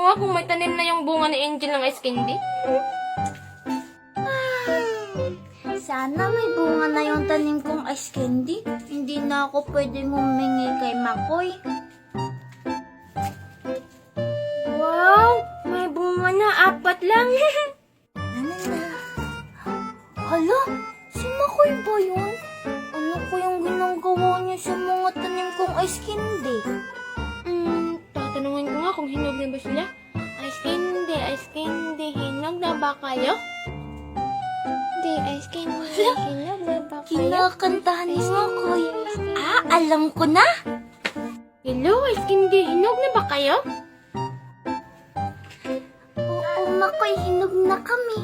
nga kung may tanim na yung bunga ni Angel ng ice candy? Sana may bunga na yung tanim kong ice candy. Hindi na ako pwedeng humingi kay Makoy. Wow! May bunga na, 4 lang. Ano na? Hala, si Makoy ba yun? Ano ko yung ginagawa niya sa mga tanim kong ice candy? Tatanungin ko nga kung hinog na ba sila. Ice candy, hinog na ba kayo? Hindi, ice candy, hinog na ba kayo? Kinakantahan ni Makoy. Alam ko na! Hello, ice candy, hinog na ba kayo? Oo, Makoy, hinog na kami.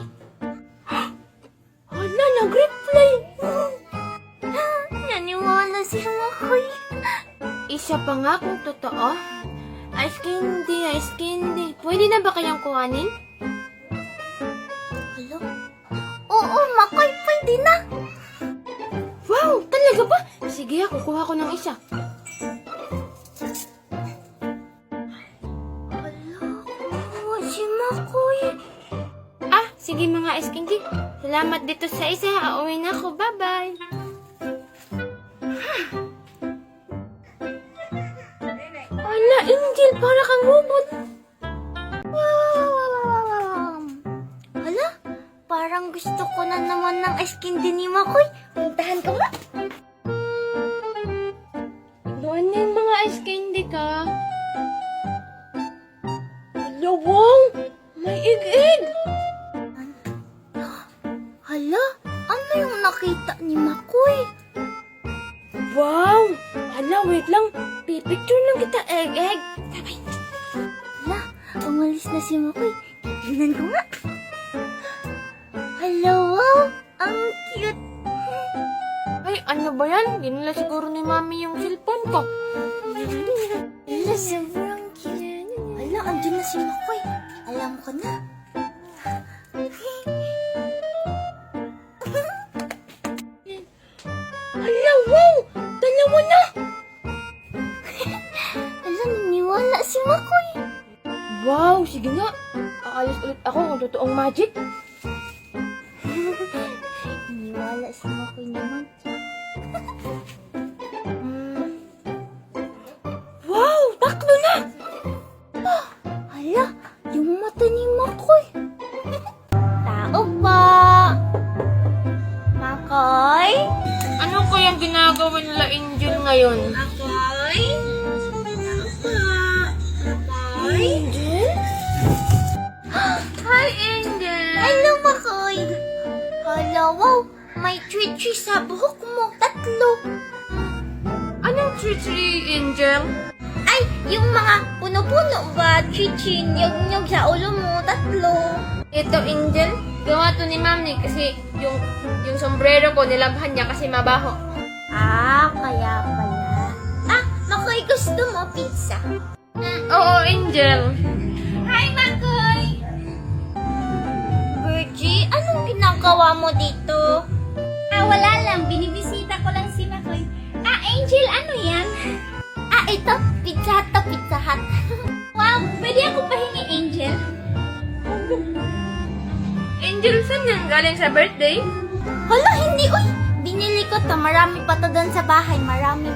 Hala, nag-reply. Naniwala si Makoy. Isa pa nga kung totoo. Ice candy. Pwede na ba kayong kuhanin? Hala? Oo, Makoy, pwede na. Wow, talaga ba? Sige, kukuha ko ng isa. Hala, kuha si Makoy. Sige mga ice candy. Salamat dito sa isa. Uuwi na ako. Bye-bye. Ala, Angel, para kang robot. Hala, parang gusto ko na naman ng ice candy ni Makoy. Puntahan ko nga. Doon na yung mga ice candy ka. Ala, wow! May ig-ig! Hala, ano yung nakita ni Makoy? Wow! Hala, wait lang. Pipicture lang kita, egg. Sabay. Hala, umalis na si Makoy. Tignan ko nga. Hala, wow! Ang cute! Ay, ano ba yan? Ginala siguro ni Mami yung cellphone ko. Hala, sobrang cute. Hala, andyan na si Makoy. Alam ko na. Hala, wow! Dalawa na! Hala, naniwala si Makoy. Wow, sige nga. Aalis ulit ako kung totoong magic. Naniwala si Makoy naman. Wow, taklo na! Hala, yung mata ni Makoy. Tao pa. Makoy? Ano kayang ginagawa nila Angel ngayon? Makoy? Angel? Hi, Angel! Hello, Makoy. Hala, wow. May twitchy sa buhok mo. 3. Anong tree, Angel? Ay, yung mga puno-puno ba? Twitchy, nyog-nyog sa ulo mo. 3. Ito, Angel. Gawa to ni Mami kasi yung sombrero ko nilabhan niya kasi mabaho. Kaya pala. Makoy, gusto mo pizza? Oo, Angel. Hi, Makoy! Virgie, anong ginagawa mo dito? Wala lang. Binibisita ko lang si Makoy. Angel, ano yan? Ito. Pizza Hut to, Pizza Hut. Wow, pwede ako pahingi, Angel? Angel, saan yan? Galing sa birthday? Hala, hindi, uy! Binili ko to. Marami pa to doon sa bahay. Marami.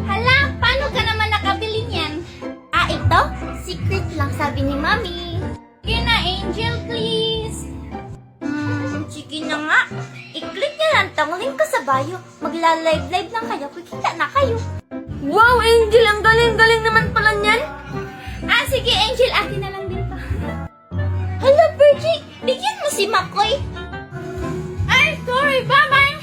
Hala, paano ka naman nakabili niyan? Ito? Secret lang, sabi ni Mami. Sige na, Angel, please. Sige na nga. I-click niyo lang tong link ko sa bio. Magla-live lang kayo. Kikita na kayo. Wow, Angel! Ang galing-galing naman pala niyan! Sige, Angel. Akin na lang din to. Hala, Virgie! Bigyan mo si Makoy. Ay, sorry! Bye-bye!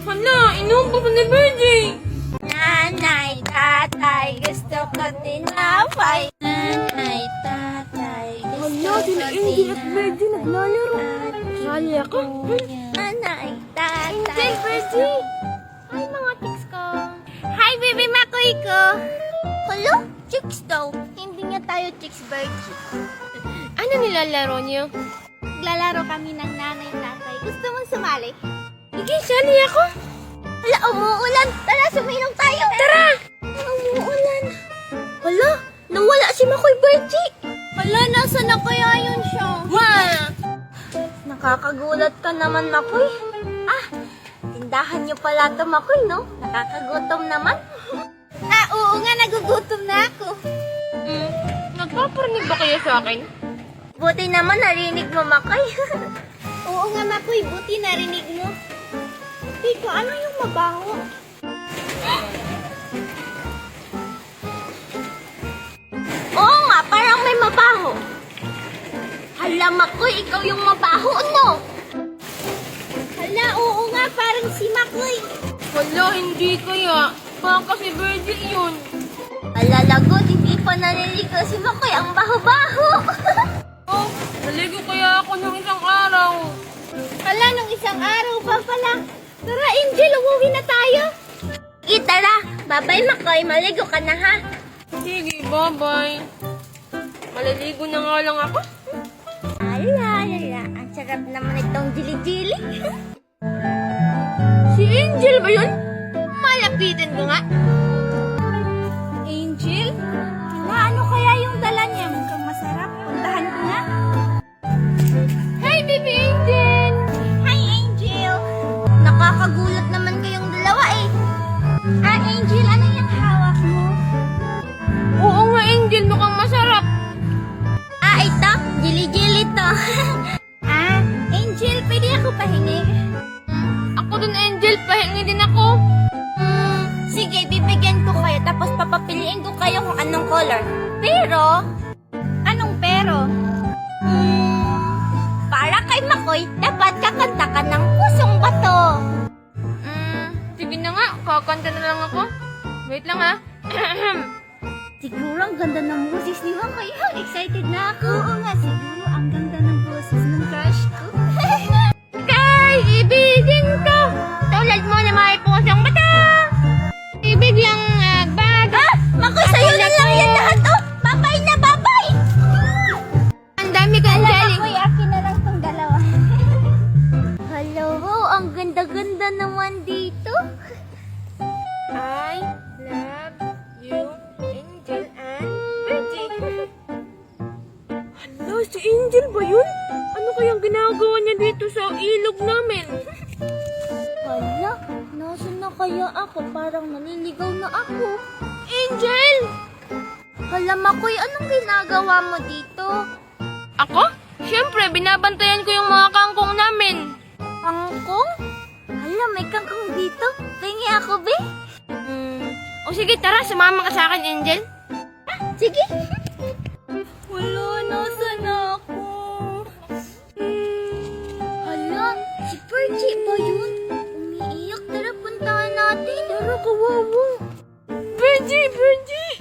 Hala, inubo ko ni Virgie! Nanay, tatay, gusto ko tinapay. Nanay, tatay, Hala, sila Angel at Virgie naglalaro. Sali ako. Nanay, tatay. Angel, Virgie! Hi, mga chicks ko. Hi, baby Makoy ko. Hala, chicks daw. Hindi nga tayo chicks, Virgie. Ano nilalaro niyo? Naglalaro kami ng nanay, tatay. Gusto mong sumali? Sige, sali ako. Hala, umuulan. Tara, suminom tayo. Tara! Umuulan. Hala, nawala si Makoy Virgie. Hala, nasa na kaya yun siya? Nakakagulat ka naman, Makoy. Tindahan niyo pala to, Makoy, no? Nakakagutom naman. Oo nga, nagugutom na ako. Nagpaparinig ba kayo sa akin? Buti naman narinig mo, Makoy. Oo nga, Makoy, buti narinig mo. Tiko, ano yung mabaho? Oo nga, parang may mabaho. Hala, Makoy, ikaw yung mabaho, no? Hala, oo nga, parang si Makoy. Wala, hindi kaya. Baka si Virgie yun. Hala, lagot, hindi pa naliligo si Makoy, ang baho-baho. Oh, naligo kaya ako ng isang araw. Hala, nung isang araw pa pala. Tara, Angel, umuwi na tayo. Tara, bye-bye, Makoy, maligo ka na, ha? Sige, bye-bye. Maliligo na nga lang ako. Ala, ang sarap naman itong jili-jili. Si Angel ba yun? Malapitan ko nga. Angel? Hala, ano kaya yung dala niya? Mukhang masarap. Puntahan ko na. Hey, baby Angel! Hi, Angel! Nakakagulat naman kayong dalawa eh. Angel, ano yung hawak mo? Oo nga, Angel. Mukhang masarap. Ito. Jili-jili to. Angel, pwede ako pahingi? Ako dun, Angel. Pahingi din ako. Sige, bibigyan ko kayo tapos papapiliin ko kayo kung anong color. Pero, anong pero? Para kay Makoy, dapat kakanta ka ng Pusong Bato. Sige na nga. Kakanta na lang ako. Wait lang ha. Siguro ang ganda ng boses ni Makoy. Excited na ako. Oo nga, siguro ang ganda ng boses ng crush ko. Kay ibigin ko. Tulad mo na may pusong bata. Ibig lang bago. Makoy, sa'yo na lang yan lahat. Babay na, babay! Ang dami kang galing. Makoy, akin na lang tong dalawa. Hello, ang ganda-ganda naman dito. I love you, Angel and Virgie. Hala, si Angel ba yun? Ano kayang ginagawa niya dito sa ilog namin? Hala, nasan na kaya ako? Parang naliligaw na ako. Angel! Hala, Makoy, anong ginagawa mo dito? Ako? Siyempre, binabantayan ko yung mga kangkong namin. Kangkong? Hala, may kangkong dito. Pingi ako, be? O sige, tara, sumama ka sa akin, Angel. Sige. Wala, nasan ako? Hala, si Virgie ba yun? Umiiyak, tara puntahan natin. Tara, kawawa. Virgie!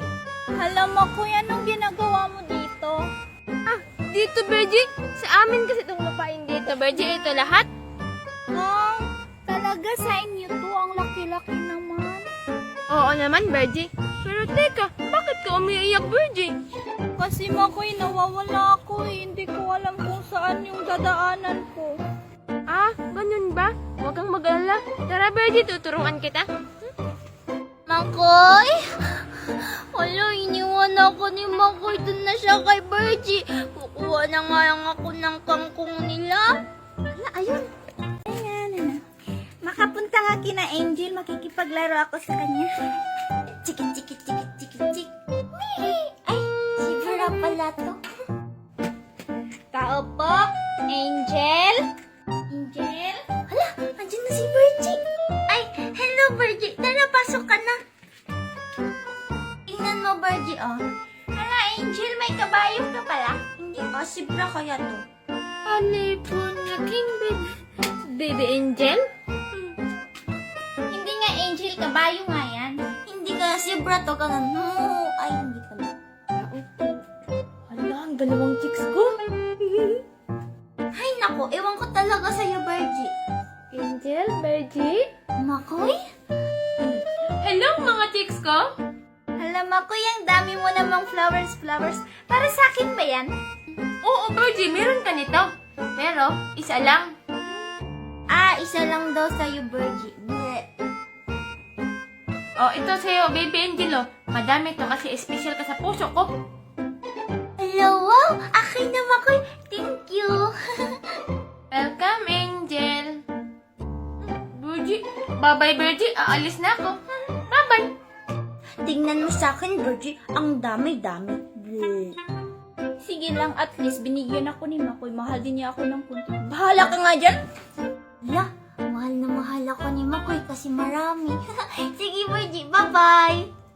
Hala, Makoy, anong ginagawa mo dito? Dito, Virgie. Sa amin kasi itong lupain dito, Virgie. Ito lahat. Talaga sa inyo to, ang laki-laki naman. Oo naman, Virgie. Pero teka, bakit ka umiiyak, Virgie? Kasi Makoy, nawawala ako eh. Hindi ko alam kung saan yung dadaanan ko. Ganun ba? Huwag kang mag-alala. Tara, Virgie, tuturuan kita. Makoy? Wala, iniwan ako ni Makoy. Doon na siya kay Virgie. Kukuha na nga lang ako ng kangkong nila. Hala, ayun. Ayan. Makapunta nga kina Angel. Makikipaglaro ako sa kanya. Chiki. Ay, si Vera pala to. Tao po, Angel. Hala, andyan na si Virgie. Ay, hello Virgie. Tara, pasok ka na. Tingnan mo, Virgie, oh. Hala, Angel, may kabayo ka pala. Hindi, sibra kaya to. Alipon na king baby Angel? Hindi nga, Angel, kabayo nga yan. Hindi ka sibra to, ganun. No, ay, hindi pala. Hala, ang dalawang chicks ko. Ay, nako, ewan ko talaga sa'yo, Virgie. Angel, Virgie? Makoy? Hello, mga chicks ko. Hala, Makoy, ang dami mo namang flowers. Para sa akin ba yan? Oo, Virgie, meron ka nito. Pero, isa lang. Isa lang daw sa'yo, Virgie. Oh, ito sa'yo, baby Angel, oh. Madami to kasi special ka sa puso ko. Makoy. Thank you. Welcome, Angel. Virgie, bye-bye, Virgie. Aalis na ako. Bye-bye. Tingnan mo sa akin, Virgie. Ang dami-dami. Bleh. Sige lang, at least binigyan ako ni Makoy. Mahal din niya ako ng kunti. Bahala ka nga dyan. La, mahal na mahal ako ni Makoy kasi marami. Sige, Virgie. Bye-bye.